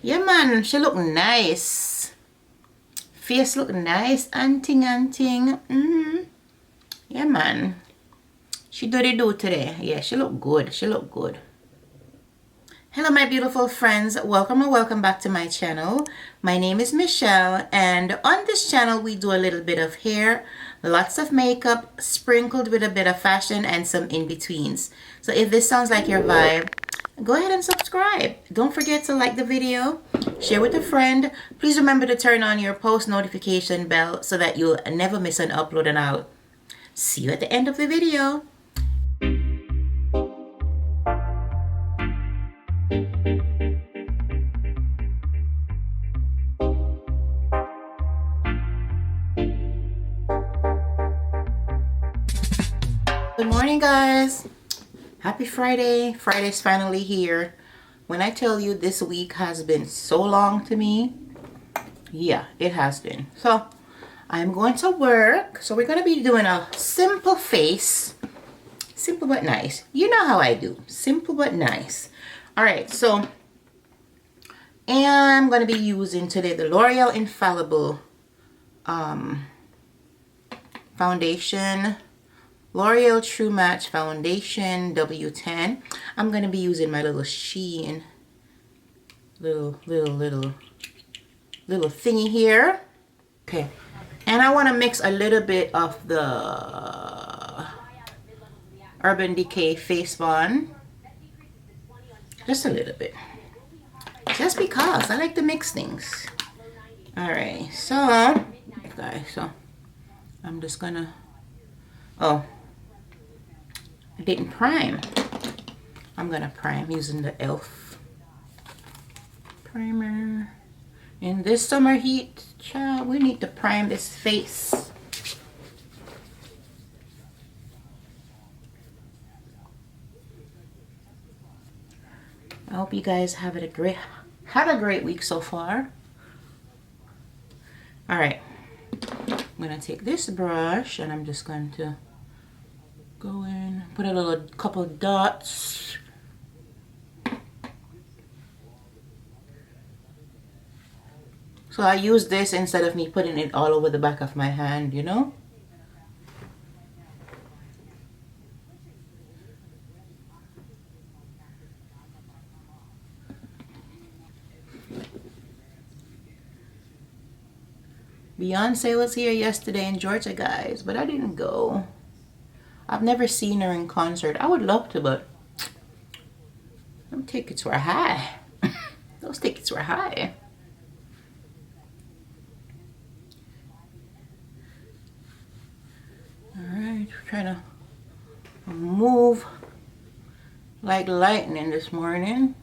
Yeah, man, she look nice. Face look nice. Anting. Yeah, man. She do today. Yeah, she look good. She look good. Hello, my beautiful friends. Welcome or welcome back to my channel. My name is Michelle, and on this channel, we do a little bit of hair, lots of makeup, sprinkled with a bit of fashion and some in-betweens. So if this sounds like your vibe, go ahead and subscribe. Don't forget to like the video, share with a friend. Please remember to turn on your post notification bell so that you'll never miss an upload, and I'll see you at the end of the video. Good morning, guys. Happy Friday. Friday's finally here. When I tell you this week has been so long to me, yeah, it has been. So I'm going to work. So we're going to be doing a simple face. Simple but nice. You know how I do. Simple but nice. All right, so I'm going to be using today the L'Oreal Infallible foundation. L'Oreal True Match Foundation W10. I'm going to be using my little Sheen little thingy here. Okay. And I want to mix a little bit of the Urban Decay Face Bond. Just a little bit. Just because I like to mix things. Alright, so guys, so I'm just gonna, oh, I didn't prime. I'm gonna prime using the e.l.f. primer. In this summer heat, child, we need to prime this face. I hope you guys had a great week so far. All right, I'm gonna take this brush and I'm just going to go in, put a couple of dots. So I use this instead of me putting it all over the back of my hand, you know. Beyonce was here yesterday in Georgia, guys, but I didn't go. I've never seen her in concert. I would love to, but them tickets were high. Those tickets were high. Alright, we're trying to move like lightning this morning.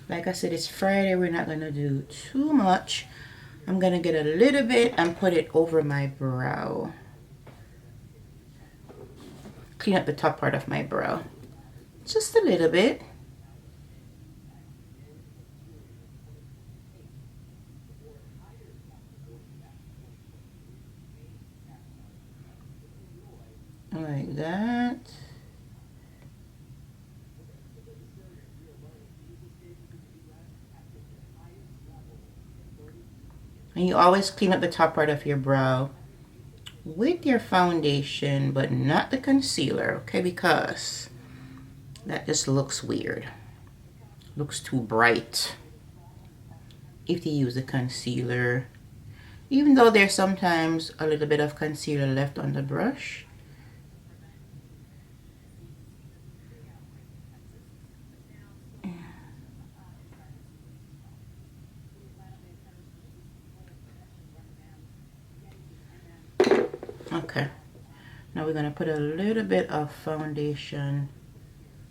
Like I said, it's Friday. We're not going to do too much. I'm going to get a little bit and put it over my brow. Clean up the top part of my brow. Just a little bit. Like that. And you always clean up the top part of your brow with your foundation, but not the concealer, okay? Because that just looks weird. Looks too bright if you use the concealer. Even though there's sometimes a little bit of concealer left on the brush. Okay, now we're going to put a little bit of foundation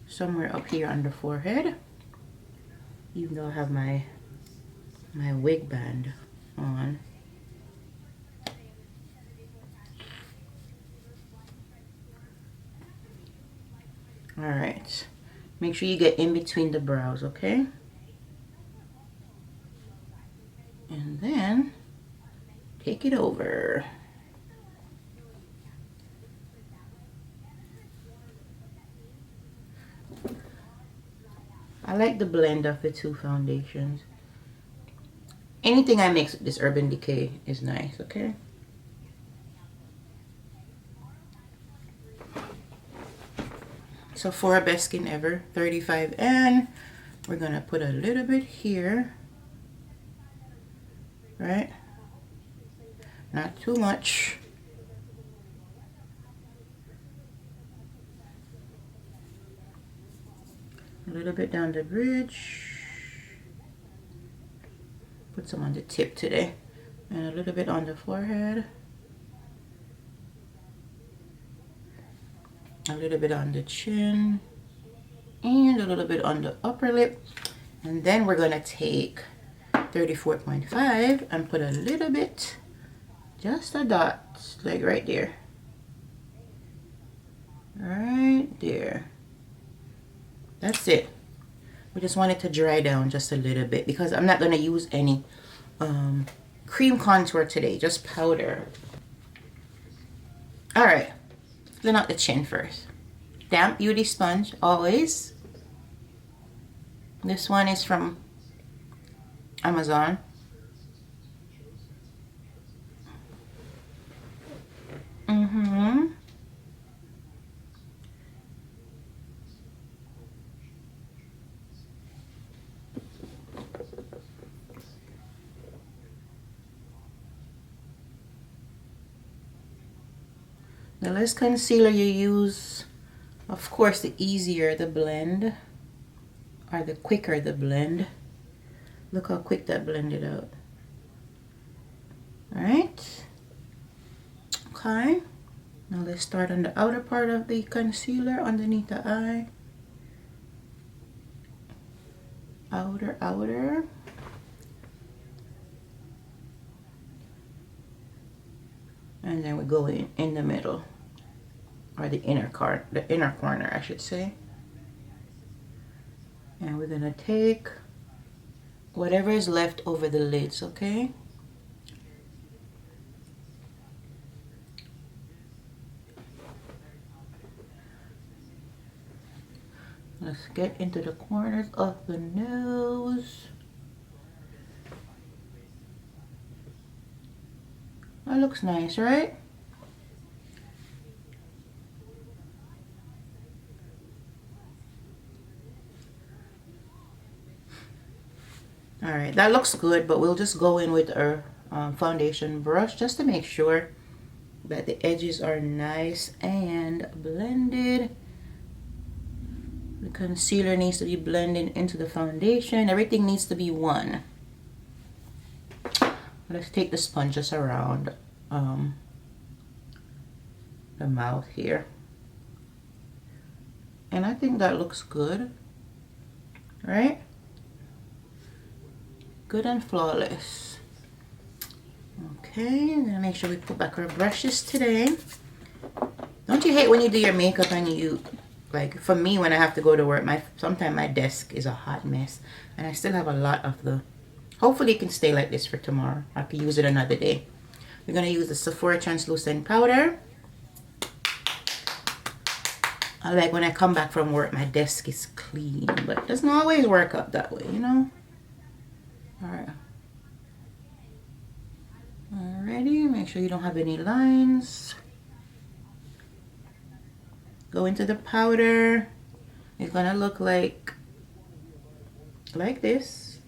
somewhere up here on the forehead, even though I have my wig band on. All right, make sure you get in between the brows, okay? And then take it over. I like the blend of the two foundations. Anything I mix with this Urban Decay is nice, okay? Sephora Best Skin Ever 35N. We're gonna put a little bit here, right? Not too much. A little bit down the bridge. Put some on the tip today. And a little bit on the forehead. A little bit on the chin. And a little bit on the upper lip. And then we're going to take 34.5 and put a little bit, just a dot, like right there. Right there. That's it. We just want it to dry down just a little bit because I'm not going to use any cream contour today, just powder. Alright, clean out the chin first. Damp Beauty Sponge, always. This one is from Amazon. The less concealer you use, of course, the easier the blend, or the quicker the blend. Look how quick that blended out. Alright. Okay. Now let's start on the outer part of the concealer underneath the eye. Outer. And then we go in the middle, or the inner corner, I should say. And we're gonna take whatever is left over the lids, okay? Let's get into the corners of the nose. That looks nice, right? Alright, that looks good, but we'll just go in with our foundation brush just to make sure that the edges are nice and blended. The concealer needs to be blended into the foundation. Everything needs to be one. Let's take the sponge just around the mouth here. And I think that looks good, right? Good and flawless. Okay, I'm gonna make sure we put back our brushes today. Don't you hate when you do your makeup and you, like for me when I have to go to work, sometimes my desk is a hot mess and I still have a lot of the, hopefully it can stay like this for tomorrow. I can use it another day. We're gonna use the Sephora translucent powder. I like when I come back from work, my desk is clean, but it doesn't always work out that way, you know? Alright. Alrighty, make sure you don't have any lines. Go into the powder. It's gonna look like this.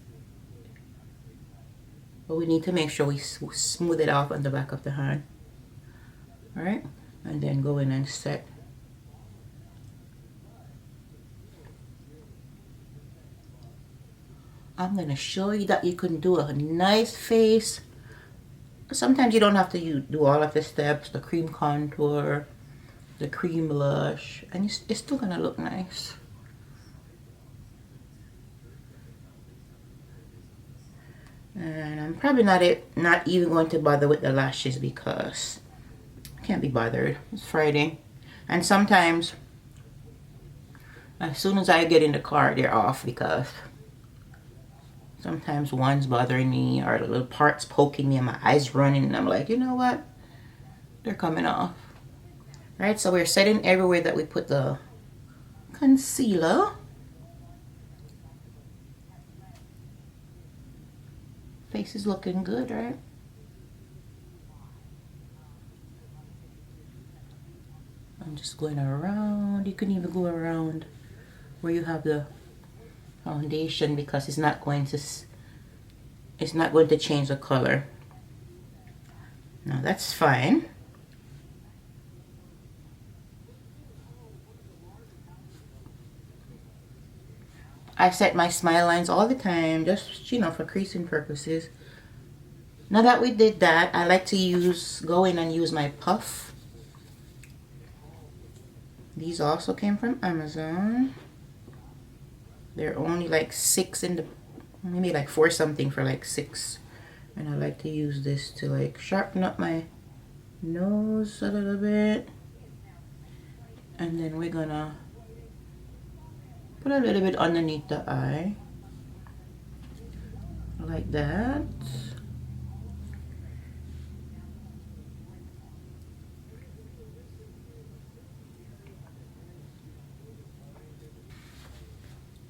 But we need to make sure we smooth it off on the back of the hand. Alright, and then go in and set. I'm going to show you that you can do a nice face. Sometimes you don't have to do all of the steps, the cream contour, the cream blush, and it's still going to look nice. And I'm probably not even going to bother with the lashes because I can't be bothered. It's Friday. And sometimes, as soon as I get in the car, they're off because sometimes one's bothering me or the little parts poking me and my eyes running. And I'm like, you know what? They're coming off. Right, so we're setting everywhere that we put the concealer. Face is looking good, right? I'm just going around. You can even go around where you have the foundation because it's not going to change the color. Now that's fine. I set my smile lines all the time, just, you know, for creasing purposes. Now that we did that, I like to go in and use my puff. These also came from Amazon. They're only like 6 in the, maybe like 4 something for like 6. And I like to use this to like sharpen up my nose a little bit. And then we're gonna put a little bit underneath the eye. Like that.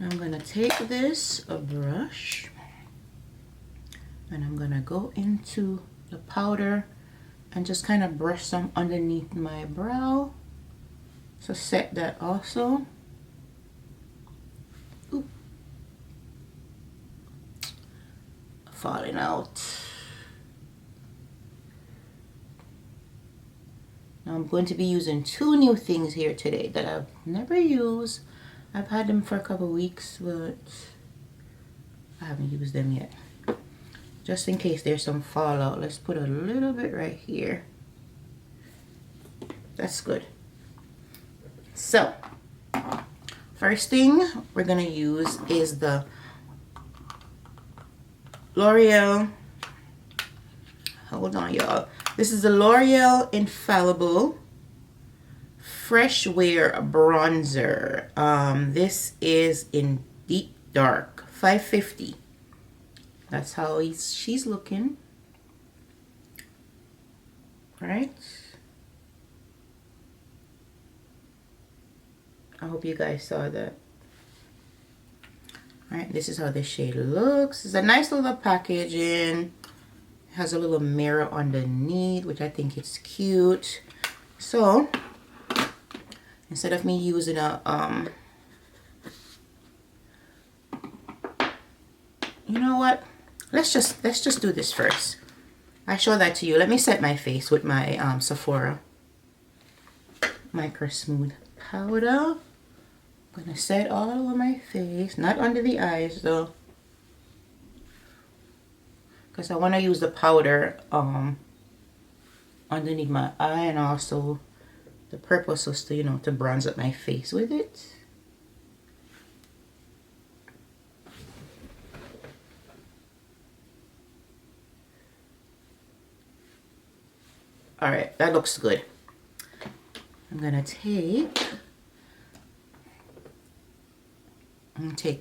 I'm gonna take this, a brush, and I'm gonna go into the powder and just kind of brush some underneath my brow. So set that also. Oop. Falling out. Now I'm going to be using 2 new things here today that I've never used. I've had them for a couple weeks, but I haven't used them yet. Just in case there's some fallout, let's put a little bit right here. That's good. So, first thing we're gonna use is the L'Oreal. Hold on, y'all. This is the L'Oreal Infallible Fresh Wear Bronzer. This is in deep dark, 550. That's how she's looking. Right? I hope you guys saw that. Alright, this is how this shade looks. It's a nice little packaging. It has a little mirror underneath, which I think is cute. So, instead of me using a, you know what? Let's just do this first. I show that to you. Let me set my face with my Sephora Micro Smooth powder. I'm gonna set all over my face, not under the eyes though, because I want to use the powder underneath my eye, and also the purpose was to, you know, to bronze up my face with it. All right, that looks good. I'm gonna take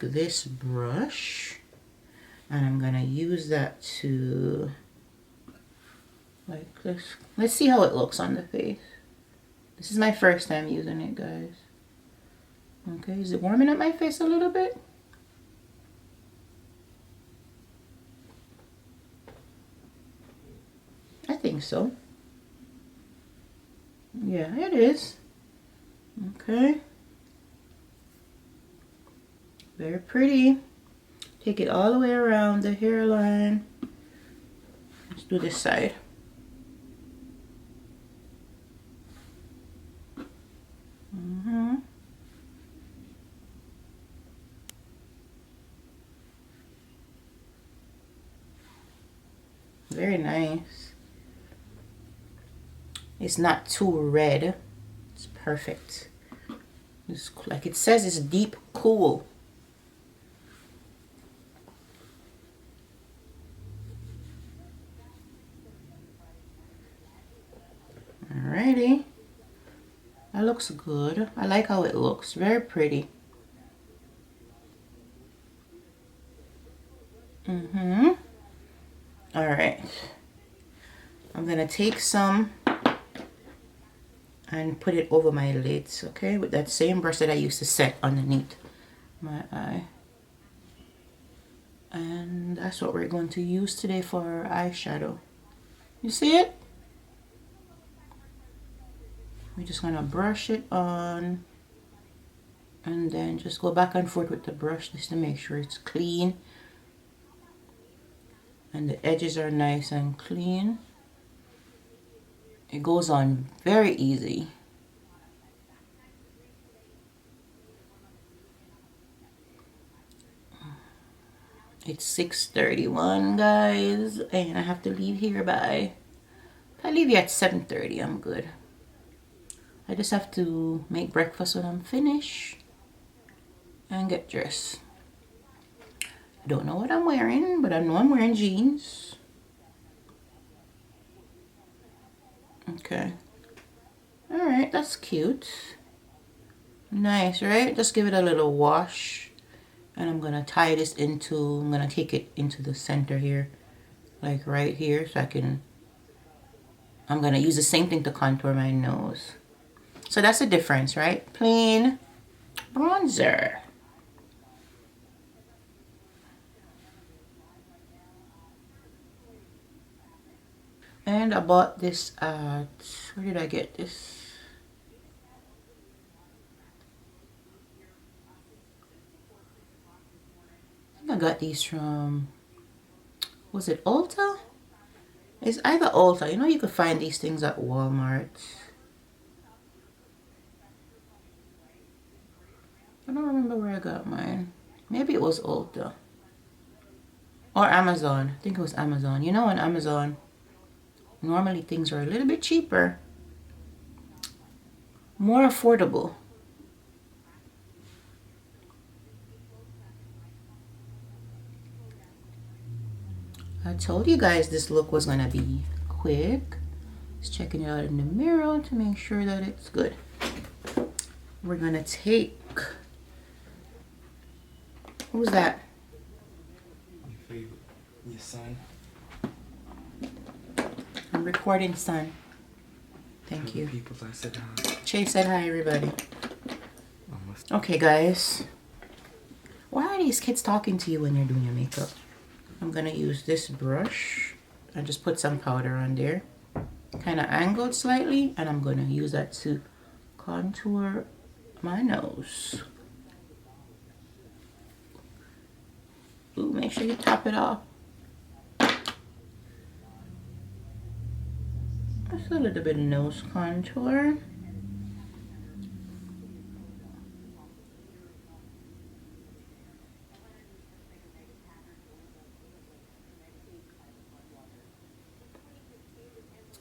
this brush, and I'm gonna use that to, like this. Let's see how it looks on the face. This is my first time using it, guys. Okay, is it warming up my face a little bit? I think so. Yeah, it is. Okay. Very pretty. Take it all the way around the hairline. Let's do this side. Very nice. It's not too red. It's perfect. It's like it says, it's deep cool. Alrighty. That looks good. I like how it looks. Very pretty. Alright. I'm gonna take some and put it over my lids, okay? With that same brush that I used to set underneath my eye. And that's what we're going to use today for our eyeshadow. You see it? We're just gonna brush it on and then just go back and forth with the brush just to make sure it's clean and the edges are nice and clean. It goes on very easy. It's 6:31, guys, and I have to leave here by, if I leave here at 7:30, I'm good. I just have to make breakfast when I'm finished and get dressed. I don't know what I'm wearing, but I know I'm wearing jeans. Okay. Alright, that's cute. Nice, right? Just give it a little wash. And I'm going to tie this into, I'm going to take it into the center here. Like right here. So I'm going to use the same thing to contour my nose. So that's the difference, right? Plain bronzer. And I bought this at, where did I get this? I think I got these from, was it Ulta? It's either Ulta. You know you could find these things at Walmart. I don't remember where I got mine. Maybe it was Ulta. Or Amazon. I think it was Amazon. You know, on Amazon, normally things are a little bit cheaper. More affordable. I told you guys this look was going to be quick. Just checking it out in the mirror to make sure that it's good. We're going to take... Who's that? Your son. I'm recording, son. Thank you. People that said hi. Chase said hi, everybody. Okay, guys. Why are these kids talking to you when you're doing your makeup? I'm going to use this brush. I just put some powder on there. Kind of angled slightly. And I'm going to use that to contour my nose. Ooh, make sure you top it off. Just a little bit of nose contour.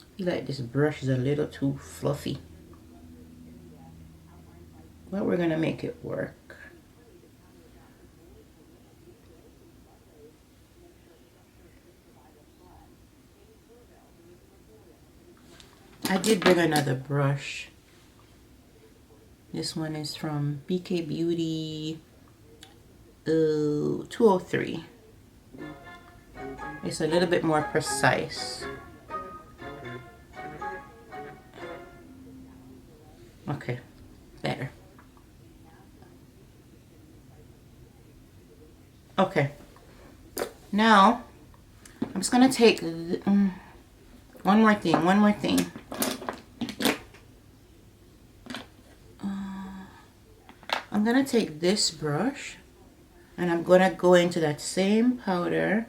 I feel like this brush is a little too fluffy. But we're gonna make it work. I did bring another brush. This one is from BK Beauty 203. It's a little bit more precise. Okay, better. Okay, now I'm just gonna take one more thing. I'm gonna take this brush and I'm gonna go into that same powder,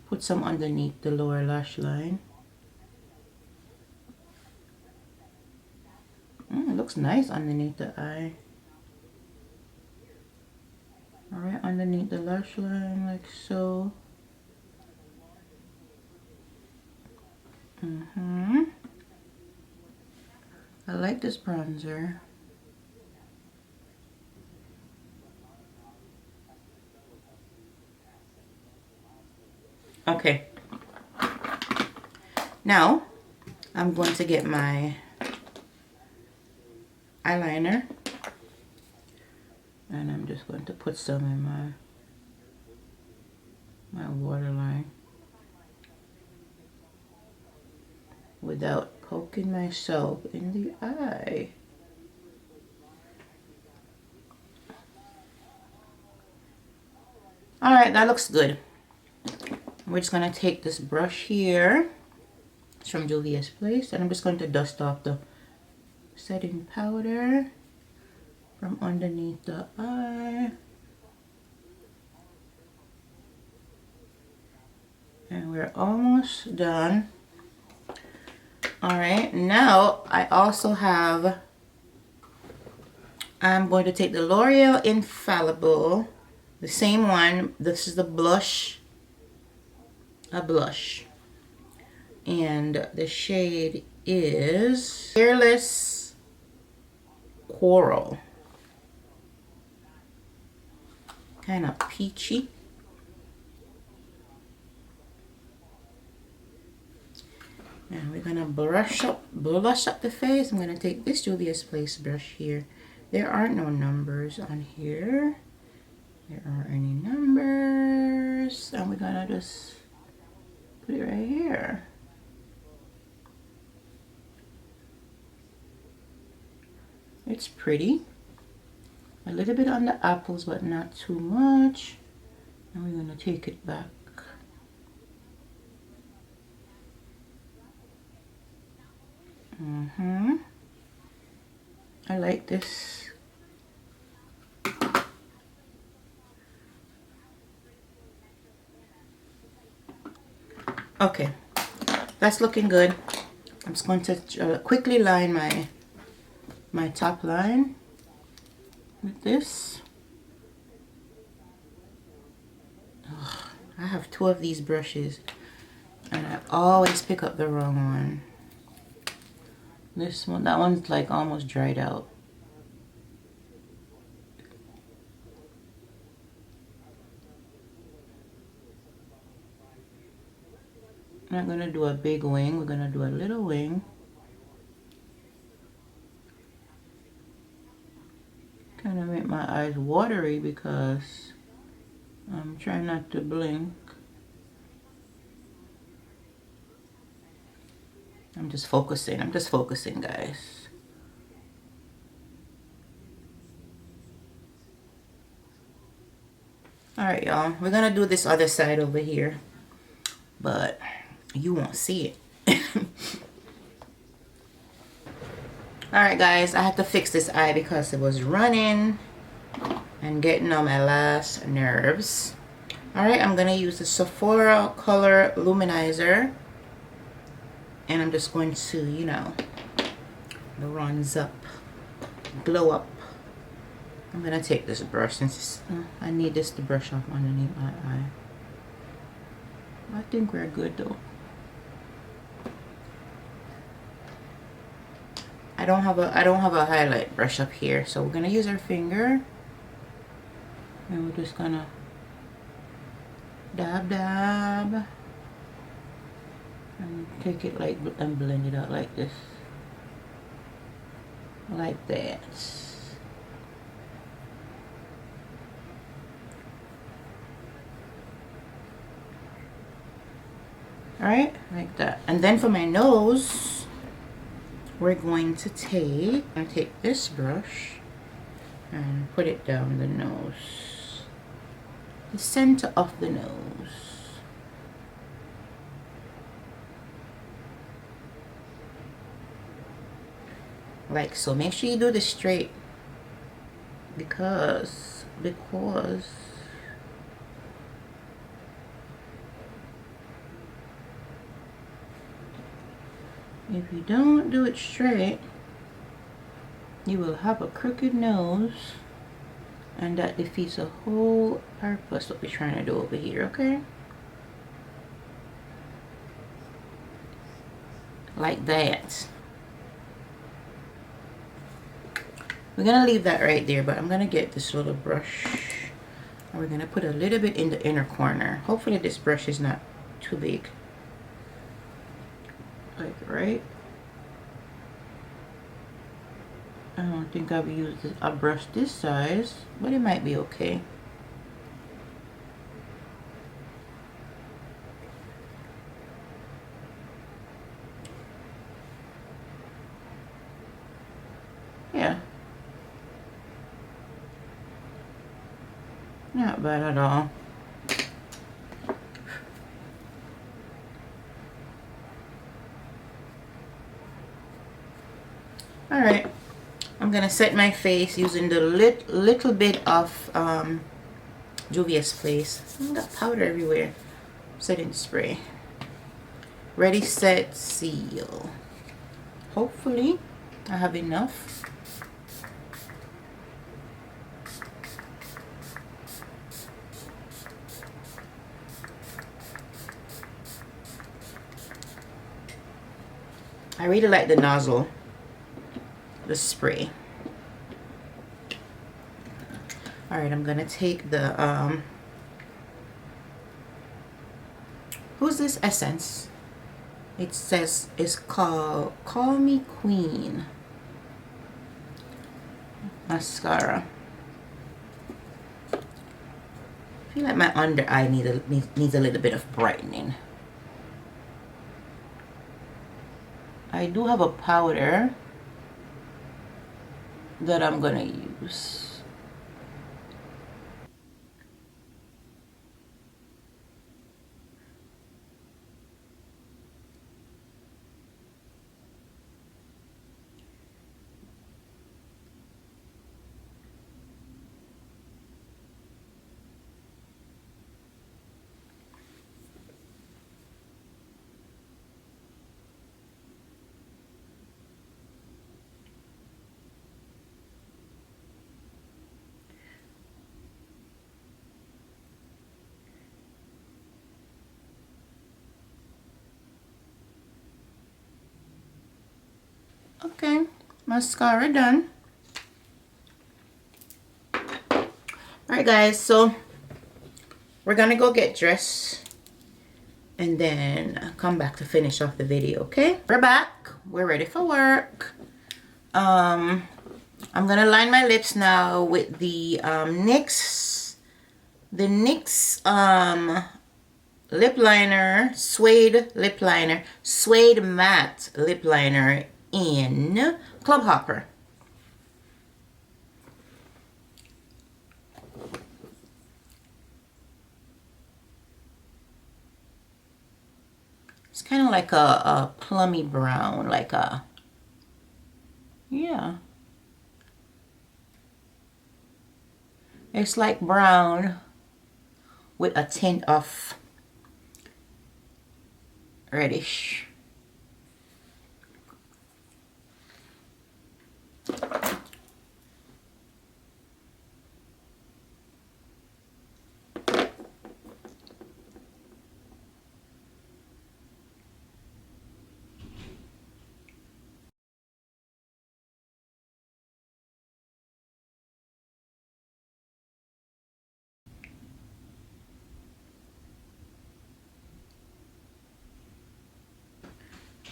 put some underneath the lower lash line. It looks nice underneath the eye. Alright, underneath the lash line, like so. I like this bronzer. Okay. Now, I'm going to get my eyeliner. And I'm just going to put some in my waterline without poking myself in the eye. All right, that looks good. We're just gonna take this brush here. It's from Juvias Place, and I'm just going to dust off the setting powder from underneath the eye. And we're almost done. All right, now I also have, I'm going to take the L'Oreal Infallible, the same one. This is the blush, a blush. And the shade is Fearless Coral. Kind of peachy. And we're gonna blush up the face. I'm gonna take this Juvia's Place brush here. There aren't no numbers on here. There aren't any numbers. And we're gonna just put it right here. It's pretty. A little bit on the apples, but not too much. And we're gonna take it back. I like this. Okay, that's looking good. I'm just going to quickly line my top line with this. Ugh, I have 2 of these brushes and I always pick up the wrong one. This one, that one's like almost dried out. I'm not gonna do a big wing, we're gonna do a little wing. Kind of make my eyes watery because I'm trying not to blink. I'm just focusing, guys. Alright, y'all. We're gonna do this other side over here, but you won't see it. Alright, guys. I had to fix this eye because it was running and getting on my last nerves. Alright, I'm gonna use the Sephora Color Luminizer. And I'm just going to, you know, bronze up, glow up. I'm gonna take this brush since I need this to brush off underneath my eye. I think we're good though. I don't have a highlight brush up here, so we're gonna use our finger, and we're just gonna dab. And take it like and blend it out like this, like that. All right, like that. And then for my nose, we're going to take this brush and put it down the nose, the center of the nose. Like so. Make sure you do this straight because if you don't do it straight, you will have a crooked nose, and that defeats the whole purpose what we're trying to do over here. Okay, like that. We're gonna leave that right there, but I'm gonna get this little brush and we're gonna put a little bit in the inner corner. Hopefully this brush is not too big. Like right. I don't think I've used a brush this size, but it might be okay. Yeah. Not bad at all. Alright, I'm gonna set my face using the little bit of Juvia's place. I got powder everywhere. Setting spray. Ready, set, seal. Hopefully I have enough. I really like the nozzle, the spray. Alright, I'm gonna take the who's this essence? It says it's called Call Me Queen mascara. I feel like my under eye needs a little bit of brightening. I do have a powder that I'm gonna use. Okay, mascara done. Alright guys, so we're gonna go get dressed and then come back to finish off the video, okay? We're back. We're ready for work. I'm gonna line my lips now with the NYX lip liner, suede lip liner, suede matte lip liner in Club Hopper. It's kind of like a plummy brown, like a, yeah. It's like brown with a tint of reddish.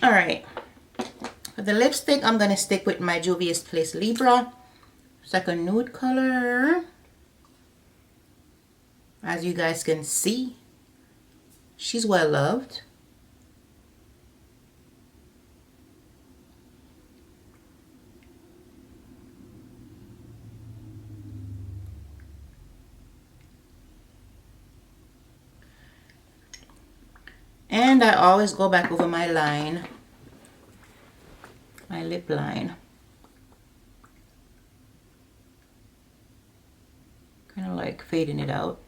All right, for the lipstick, I'm gonna stick with my Juvia's Place Libra. It's like a nude color. As you guys can see, she's well loved. And I always go back over my line, my lip line. Kind of like fading it out.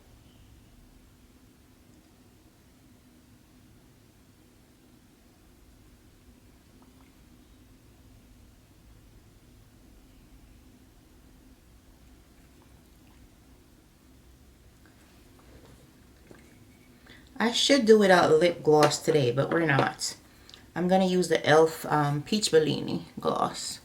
I should do without lip gloss today, but we're not. I'm gonna use the e.l.f. Peach Bellini gloss.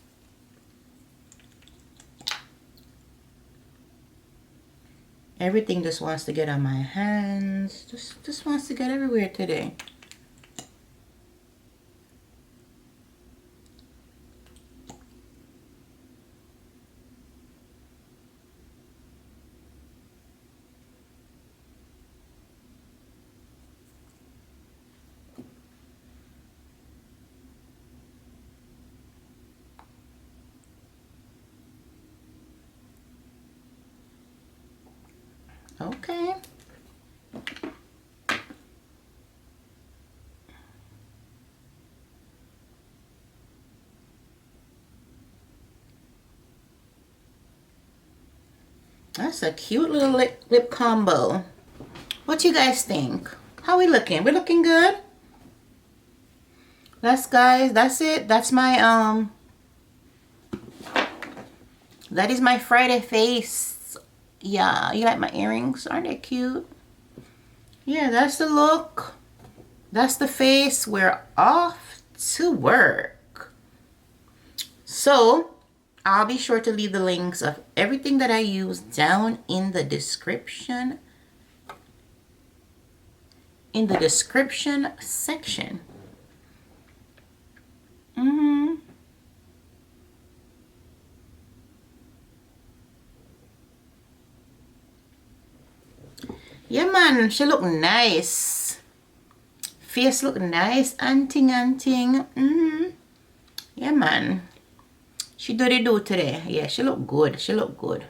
Everything just wants to get on my hands. Just wants to get everywhere today. Okay. That's a cute little lip combo. What you guys think? How we looking? We looking good? Guys, that's it. That's my that is my Friday face. Yeah, you like my earrings? Aren't they cute? Yeah, that's the look. That's the face. We're off to work. So I'll be sure to leave the links of everything that I use down in the description. In the description section. Yeah, man, she look nice. Face look nice. Anting. Yeah, man. She do today. Yeah, she look good. She look good.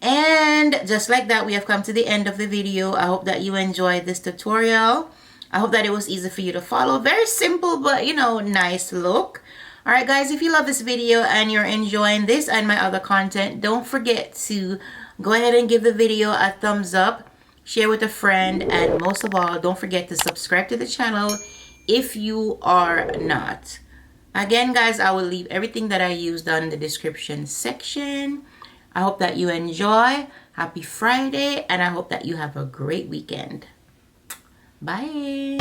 And just like that, we have come to the end of the video. I hope that you enjoyed this tutorial. I hope that it was easy for you to follow. Very simple, but you know, nice look. Alright guys, if you love this video and you're enjoying this and my other content, don't forget to go ahead and give the video a thumbs up, share with a friend, and most of all, don't forget to subscribe to the channel if you are not. Again guys, I will leave everything that I use down in the description section. I hope that you enjoy. Happy Friday, and I hope that you have a great weekend. Bye.